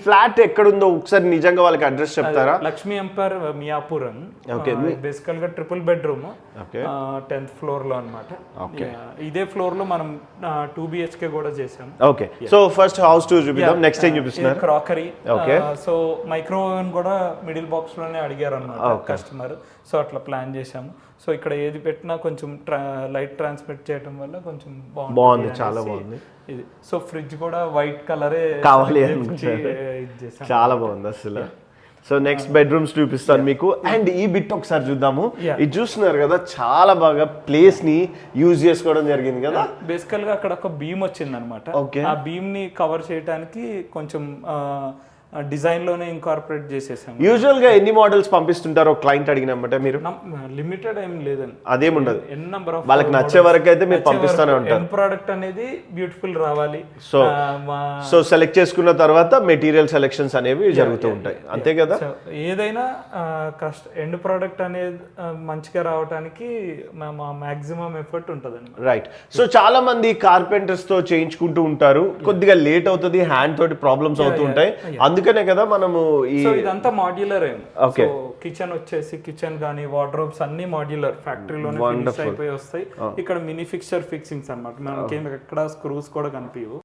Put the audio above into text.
Flat ఎక్కడుందో ఒకసారి నిజంగా వాళ్ళకి అడ్రస్ చెప్తారా? లక్ష్మీ ఎంపైర్ మియాపురం. ఓకే, బేసికల్ గా triple bedroom, okay, 10th floor లో అన్నమాట. ఓకే, ఇదే ఫ్లోర్ లో మనం 2 BHK కూడా చేసాం. Okay, so first house tour చూపిద్దాం. నెక్స్ట్ ఏం చూపిస్తున్నారు? Crockery. Okay, so micro oven కూడా మిడిల్ బాక్స్ లోనే అడిగారు అన్నమాట కస్టమర్. సో అట్లా ప్లాన్ చేసాము. సో ఇక్కడ ఏది పెట్టినా కొంచెం లైట్ ట్రాన్స్మిట్ చేయడం వల్ల కొంచెం బాగుంది, చాలా బాగుంది ఇది. సో ఫ్రిడ్జ్ కూడా వైట్ కలరే కావాలి, చాలా బాగుంది అసలు. సో నెక్స్ట్ బెడ్రూమ్స్ చూపిస్తాను మీకు. అండ్ ఈ బిట్ ఒకసారి చూద్దాము. ఇది చూస్తున్నారు కదా, చాలా బాగా ప్లేస్ ని యూజ్ చేసుకోవడం జరిగింది కదా. బేసికల్ గా అక్కడ ఒక బీమ్ వచ్చింది అనమాట. ఆ బీమ్ ని కవర్ చేయడానికి కొంచెం డిజైన్ లోనే ఇన్కార్పొరేట్ చేసేసాం. యూజువల్ గా ఎన్ని మోడల్స్ పంపిస్తుంటారో క్లయింట్ అడిగినమాట మీరు? లిమిటెడ్ ఏం లేదండి, అదేముండదు. నెంబర్ ఆఫ్ వాళ్ళకి నచ్చే వరకు అయితే మీరు పంపిస్తూనే ఉంటారు. ప్రోడక్ట్ అనేది బ్యూటిఫుల్ రావాలి. సో సెలెక్ట్ చేసుకున్న తర్వాత మెటీరియల్ సెలెక్షన్స్ అనేవి జరుగుతూ ఉంటాయి, అంతే కదా. ఏదైనా ఎండ్ ప్రోడక్ట్ అనేది మంచిగా రావడానికి మాక్సిమం ఎఫర్ట్ ఉంటుందండి. రైట్. సో చాలా మంది కార్పెంటర్స్ తో చేయించుకుంటూ ఉంటారు, కొద్దిగా లేట్ అవుతుంది, హ్యాండ్ తోటి ప్రాబ్లమ్స్ అవుతూ ఉంటాయి. అందుకనే కదా మనము ఇదంతా మాడ్యులర్. ఓకే, కిచెన్ వచ్చేసి కిచెన్ గానీ వార్డ్రోబ్స్ అన్ని మాడ్యులర్ ఫ్యాక్టరీలోనే ఫినిష్ అయిపోయి వస్తాయి. ఇక్కడ మినీ ఫిక్చర్ ఫిక్సింగ్స్ అన్నమాట. మనకి ఎక్కడ స్క్రూస్ కూడా కనిపించవు.